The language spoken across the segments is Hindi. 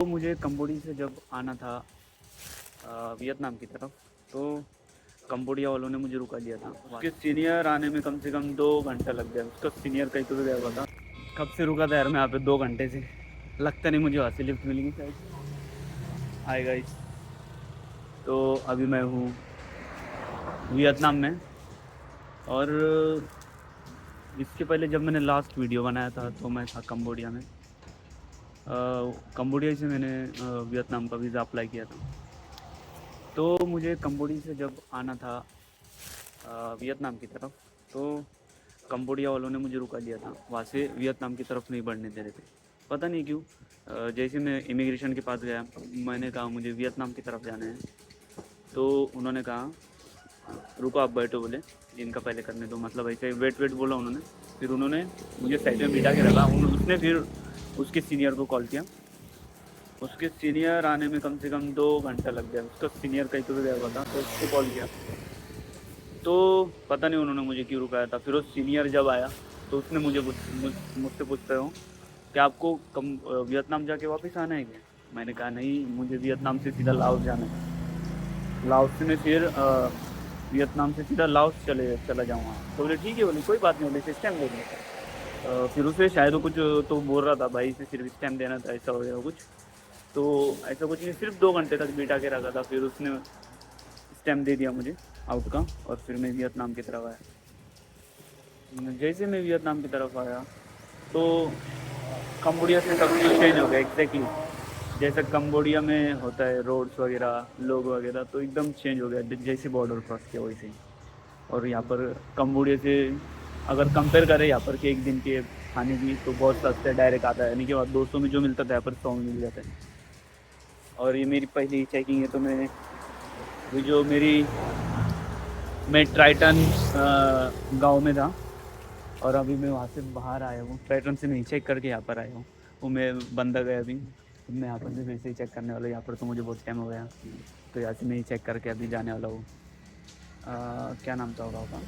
तो मुझे कंबोडिया से जब आना था वियतनाम की तरफ, तो कंबोडिया वालों ने मुझे रुका लिया था। उसके सीनियर आने में कम से कम 2 घंटा लग गया। उसका सीनियर कहीं तो गया हुआ था। कब से रुका था यार मैं यहाँ पे, 2 घंटे से। लगता नहीं मुझे वहाँ से लिफ्ट मिलेगी शायद। हाय गाइस, तो अभी मैं हूँ वियतनाम में। और इसके पहले जब मैंने लास्ट वीडियो बनाया था तो मैं था कंबोडिया में। कंबोडिया से मैंने वियतनाम का वीज़ा अप्लाई किया था। तो मुझे कंबोडिया से जब आना था वियतनाम की तरफ, तो कंबोडिया वालों ने मुझे रुका लिया था। वहाँ से वियतनाम की तरफ नहीं बढ़ने दे रहे थे, पता नहीं क्यों। जैसे मैं इमिग्रेशन के पास गया, मैंने कहा मुझे वियतनाम की तरफ जाना है, तो उन्होंने कहा रुको आप बैठो, बोले इनका पहले करने दो, मतलब ऐसे वेट वेट बोला उन्होंने। फिर उन्होंने मुझे साइड में बिठा के रखा। उसने फिर उसके सीनियर को कॉल किया। उसके सीनियर आने में कम से कम 2 घंटा लग गया। उसका सीनियर कहीं तो गया हुआ था, तो उसको कॉल किया। तो पता नहीं उन्होंने मुझे क्यों रुकाया था। फिर वो सीनियर जब आया तो उसने मुझसे पूछते हो कि आपको वियतनाम जाके वापस आना है क्या। मैंने कहा नहीं, मुझे वियतनाम से सीधा लाओस जाना है। लाओस में फिर वियतनाम से सीधा लाओस चला जाऊँगा। तो बोले ठीक है, बोले कोई बात नहीं, बोले सिस्टम ले लें। फिर उसे शायद वो कुछ तो बोल रहा था, भाई से सिर्फ स्टैम्प देना था, ऐसा वगैरह कुछ। तो ऐसा कुछ नहीं, सिर्फ 2 घंटे तक बिठा के रखा था। फिर उसने स्टैम्प दे दिया मुझे आउट का, और फिर मैं वियतनाम की तरफ आया। जैसे मैं वियतनाम की तरफ आया तो कंबोडिया से सब कुछ चेंज हो गया एग्जैक्टली। जैसे कंबोडिया में होता है रोड्स वगैरह, लोग वगैरह, तो एकदम चेंज हो गया जैसे बॉर्डर क्रॉस किया वैसे ही। और यहाँ पर कंबोडिया से अगर कंपेयर करें यहाँ पर के एक दिन के खाने की, तो बहुत सस्ते है, डायरेक्ट आता है। यानी कि 200 में जो मिलता था यहाँ पर 100 में मिल जाता है। और ये मेरी पहली चेकिंग है, तो मैं जो मैं ट्राइटन गांव में था, और अभी मैं वहाँ से बाहर आया हूँ। ट्राइटन से नहीं, चेक करके यहाँ पर आया हूँ। वो मैं बंदा गया अभी, तो मैं यहाँ पर भी वैसे ही चेक करने वाला हूँ। यहाँ पर तो मुझे बहुत टाइम हो गया, तो यहाँ से मैं ही चेक करके अभी जाने वाला हूँ। क्या नाम था होगा,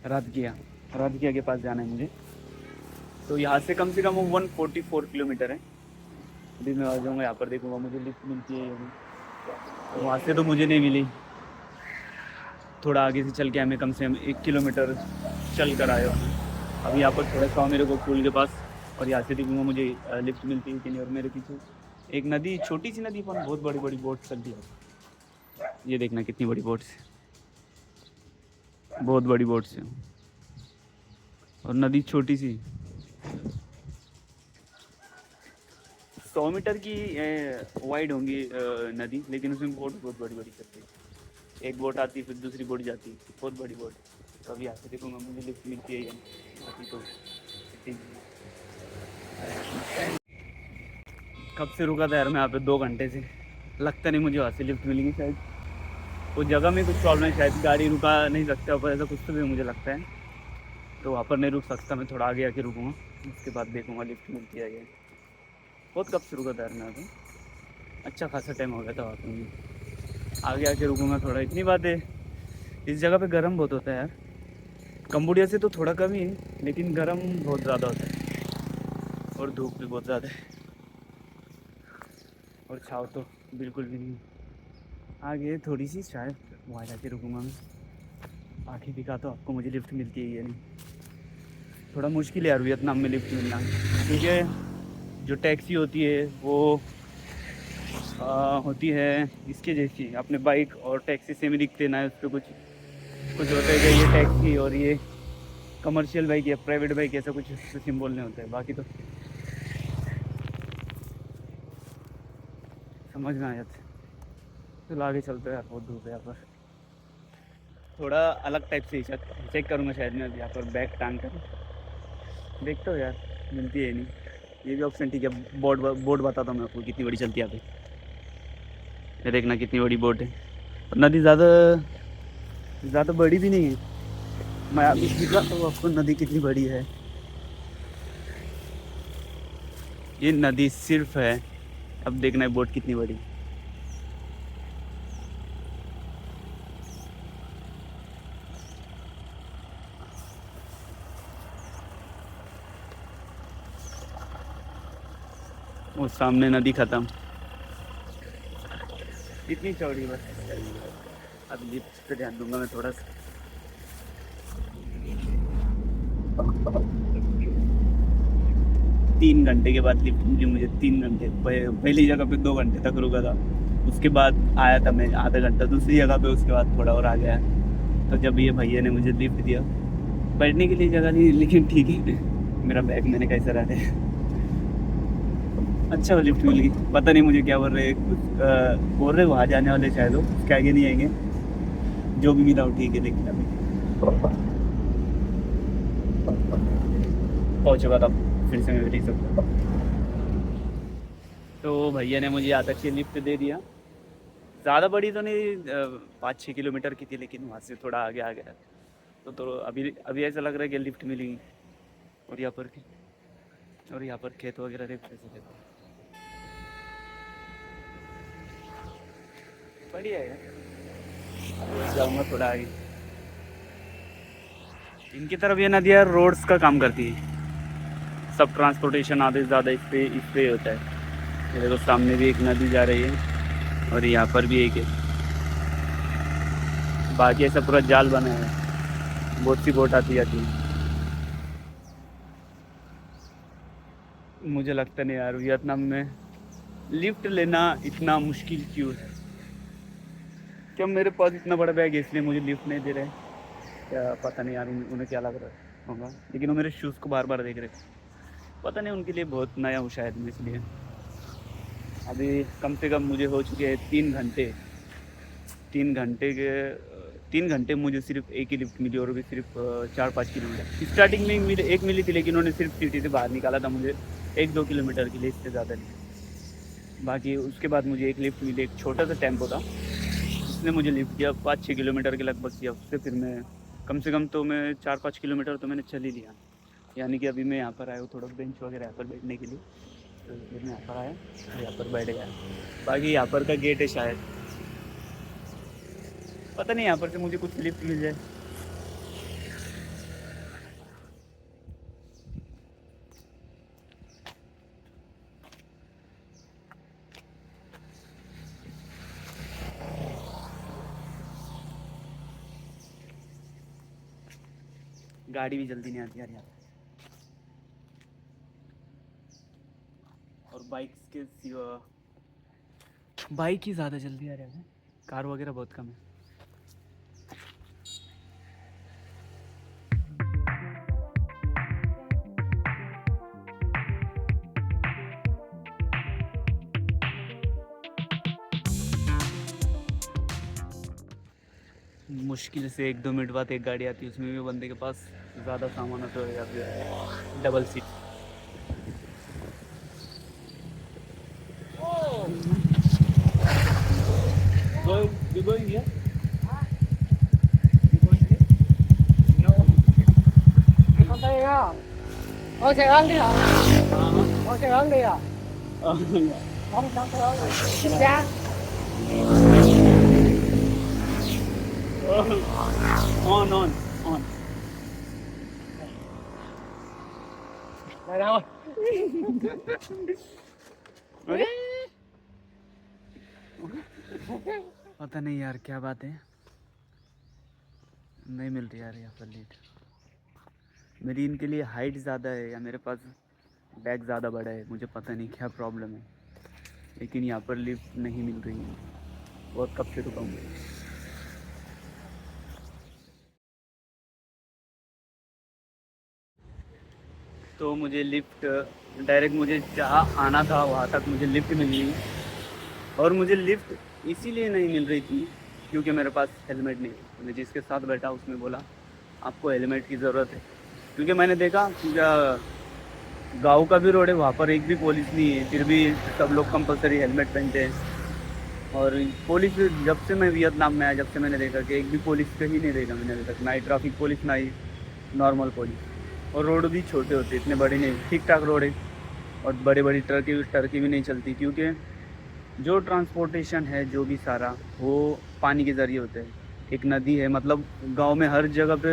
राजगिया के पास जाना है मुझे। तो यहाँ से कम 144 किलोमीटर है। अभी मैं आ जाऊँगा, यहाँ पर देखूँगा मुझे लिफ्ट मिलती है अभी। तो वहाँ से तो मुझे नहीं मिली। थोड़ा आगे से चल के हमें कम से कम 1 किलोमीटर चल कर आया हूँ। अभी यहाँ पर थोड़ा सा मेरे को पुल के पास, और यहाँ से देखूँगा मुझे लिफ्ट मिलती है कि नहीं। और मेरे पीछे एक नदी, छोटी सी नदी पर बहुत बड़ी बड़ी बोट चलती है। ये देखना कितनी बड़ी बोट्स है, बहुत बड़ी बोट्स है। और नदी छोटी सी, 100 मीटर की वाइड होंगी नदी, लेकिन उसमें बोट बहुत बड़ी बड़ी चलती है। एक बोट आती, फिर दूसरी बोट जाती, बहुत बड़ी बोट। तो अभी यहाँ से देखूँगा मुझे लिफ्ट मिलती है या नहीं। अभी तो ठीक। कब से रुका था यार मैं यहाँ पे, 2 घंटे से। लगता नहीं मुझे वहाँ से लिफ्ट मिलेगी शायद। वो जगह में कुछ प्रॉब्लम है शायद, गाड़ी रुका नहीं सकता ऊपर, ऐसा कुछ तो भी मुझे लगता है। तो वहाँ पर नहीं रुक सकता, मैं थोड़ा आगे आके रुकूँगा, उसके बाद देखूँगा लिफ्ट मिलती है ये। बहुत कब से रुका था यार मैं यहाँ पे, अच्छा खासा टाइम हो गया था वहाँ पर। आगे आके रुकूँगा थोड़ा, इतनी बात है। इस जगह पे गर्म बहुत होता है यार। कंबोडिया से तो थोड़ा कम ही है, लेकिन गर्म बहुत ज़्यादा होता है, और धूप भी बहुत ज़्यादा है, और छाव तो बिल्कुल भी नहीं। आगे थोड़ी सी शायद वहाँ जाके रुकूँगा मैं। आखिर दिखा तो आपको मुझे लिफ्ट मिलती है या नहीं। थोड़ा मुश्किल है यार वियतनाम में लिफ्ट मिलना, क्योंकि जो टैक्सी होती है वो होती है इसके जैसी, अपने बाइक और टैक्सी सेम ही दिखते ना है। उस पर कुछ कुछ होता है कि ये टैक्सी और ये कमर्शियल बाइक या प्राइवेट बाइक, ऐसा कुछ सिंबल नहीं होता है। बाकी तो समझ में आ जाता है। तो आगे चलते हैं यार, बहुत धूप है यहाँ पर। थोड़ा अलग टाइप से चेक करूँगा शायद मैं यहाँ पर बैग टांग कर। देखता हूँ यार, मिलती है नहीं। ये भी ऑप्शन ठीक है। बोर्ड बताता हूँ मैं आपको कितनी बड़ी चलती है यहाँ पे। ये देखना कितनी बड़ी बोट है। और नदी ज़्यादा बड़ी भी नहीं है। मैं अभी दिखाता हूँ आपको नदी कितनी बड़ी है। ये नदी सिर्फ है, अब देखना है बोट कितनी बड़ी। वो सामने नदी खत्म, इतनी चौड़ी बस। अब लिफ्ट पे ध्यान दूंगा मैं थोड़ा सा। 3 घंटे के बाद लिफ्ट मिली मुझे, 3 घंटे। पहली जगह पे 2 घंटे तक रुका था, उसके बाद आया था मैं आधा घंटा दूसरी जगह पे, उसके बाद थोड़ा और आ गया। तो जब ये भैया ने मुझे लिफ्ट दिया, बैठने के लिए जगह नहीं, लेकिन ठीक है, मेरा बैग मैंने कैसे रखा है। अच्छा वो लिफ्ट मिल गई। पता नहीं मुझे क्या बोल रहे, बोल रहे वहाँ जाने वाले शायद हो, उसके आगे नहीं आएंगे। जो भी मिला हो ठीक है, लेकिन अभी पहुँचे बाद अब फिर से मैं भेज सकता। तो भैया ने मुझे यहाँ तक की लिफ्ट दे दिया। ज़्यादा बड़ी तो नहीं, 5-6 किलोमीटर की थी, लेकिन वहाँ से थोड़ा आगे आ गया। तो अभी अभी ऐसा लग रहा है कि लिफ्ट मिलेगी। और यहाँ पर खेत वगैरह देख कैसे बढ़िया है। जाऊँगा थोड़ा आगे। इनकी तरफ ये नदियाँ रोड्स का काम करती है, सब ट्रांसपोर्टेशन आधे से ज़्यादा इस पे होता है। ये देखो सामने भी एक नदी जा रही है और यहाँ पर भी एक है। बाकी ऐसा पूरा जाल बना है, बहुत सी बोट आती जाती है। मुझे लगता नहीं यार वियतनाम में लिफ्ट लेना इतना मुश्किल क्यों है। क्या मेरे पास इतना बड़ा बैग है इसलिए मुझे लिफ्ट नहीं दे रहे, क्या पता नहीं यार उन्हें क्या लग रहा होगा। लेकिन वो मेरे शूज़ को बार बार देख रहे, पता नहीं उनके लिए बहुत नया हूँ शायद मैं, इसलिए। अभी कम से कम मुझे हो चुके हैं 3 घंटे। 3 घंटे के 3 घंटे मुझे सिर्फ एक ही लिफ्ट मिली, और भी सिर्फ 4-5 किलोमीटर। स्टार्टिंग में मिले एक मिली थी, लेकिन उन्होंने सिर्फ सिटी से बाहर निकाला था मुझे 1-2 किलोमीटर के लिए, इससे ज़्यादा नहीं। बाकी उसके बाद मुझे एक लिफ्ट मिली, एक छोटा सा टेम्पो था, उसने मुझे लिफ्ट किया 5-6 किलोमीटर के लगभग किया। उससे फिर मैं कम से कम तो मैं 4-5 किलोमीटर तो मैंने चल ही लिया। यानी कि अभी मैं यहाँ पर आया हूँ, थोड़ा बेंच वगैरह यहाँ पर बैठने के लिए, तो फिर मैं यहाँ पर आया और यहाँ पर बैठ गया। बाकी यहाँ पर का गेट है शायद, पता नहीं यहाँ पर से मुझे कुछ लिफ्ट मिल जाए। गाड़ी भी जल्दी नहीं आती यार यहाँ, और बाइक्स के सिवा बाइक ही ज़्यादा जल्दी आ रहा है, कार वगैरह बहुत कम है। मुश्किल से 1-2 मिनट बाद एक गाड़ी आती है, उसमें भी बंदे के पास ज़्यादा सामान होता है, या फिर double seat. You going here? You going here? No. Con đây à? Ôi Sài Gòn đi hả? Ôi Sài Gòn đi à? Không Sài Gòn đi. Xin ra. On. Đây đâu? अरे पता नहीं यार क्या बात है, नहीं मिल रही यार यहाँ पर लिफ्ट। मेरी इनके लिए हाइट ज़्यादा है, या मेरे पास बैग ज़्यादा बड़ा है, मुझे पता नहीं क्या प्रॉब्लम है, लेकिन यहाँ पर लिफ्ट नहीं मिल रही है। बहुत कब से रुका हूँ। तो मुझे लिफ्ट डायरेक्ट, मुझे जहाँ आना था वहाँ तक मुझे लिफ्ट मिल गई। और मुझे लिफ्ट इसीलिए नहीं मिल रही थी क्योंकि मेरे पास हेलमेट नहीं है। मैं जिसके साथ बैठा उसने बोला आपको हेलमेट की ज़रूरत है, क्योंकि मैंने देखा गांव का भी रोड है, वहाँ पर एक भी पुलिस नहीं है, फिर भी सब लोग कंपलसरी हेलमेट पहनते हैं। और पुलिस, जब से मैं वियतनाम में आया, जब से मैंने देखा कि एक भी पुलिस कहीं नहीं देखा मैंने अभी तक, ना ही ट्रैफिक पुलिस ना ही नॉर्मल पुलिस। और रोड भी छोटे होते, इतने बड़े नहीं, ठीक ठाक रोड है। और बड़ी बड़ी ट्रकी भी नहीं चलती, क्योंकि जो ट्रांसपोर्टेशन है जो भी सारा वो पानी के ज़रिए होता है। एक नदी है, मतलब गांव में हर जगह पे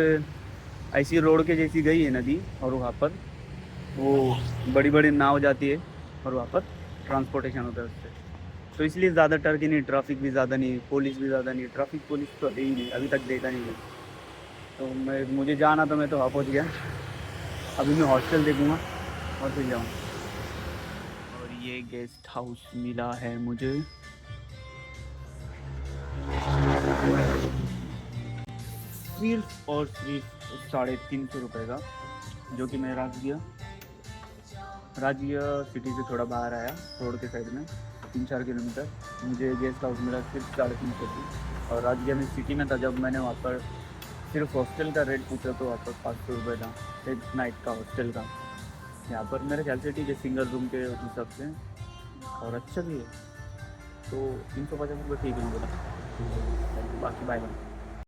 ऐसी रोड के जैसी गई है नदी, और वहाँ पर वो बड़ी बड़ी नाव जाती है और वहाँ पर ट्रांसपोर्टेशन होता है उससे, तो इसलिए ज़्यादा टर्की नहीं, ट्रैफिक भी ज़्यादा नहीं, पुलिस भी ज़्यादा नहीं, ट्रैफिक पुलिस तो है ही नहीं, अभी तक देखा नहीं है। तो मुझे जाना तो मैं तो वहाँ पहुँच गया, अभी मैं हॉस्टल देखूँगा और फिर जाऊँ। और ये गेस्ट हाउस मिला है मुझे, सिर्फ और सिर्फ 350 रुपये का, जो कि मैं राजगिया सिटी से थोड़ा बाहर आया, रोड के साइड में 3-4 किलोमीटर, मुझे गेस्ट हाउस मिला सिर्फ 350 की। और राजगिया में सिटी में था, जब मैंने वहाँ पर सिर्फ हॉस्टल का रेट पूछा तो वहाँ पर 500 रुपये था एक नाइट का हॉस्टल का। यहाँ पर मेरे ख्याल से ठीक है सिंगल रूम के हिसाब से, और अच्छा भी है, तो 350 रुपये ठीक है बोला। बाकी बाय बाय।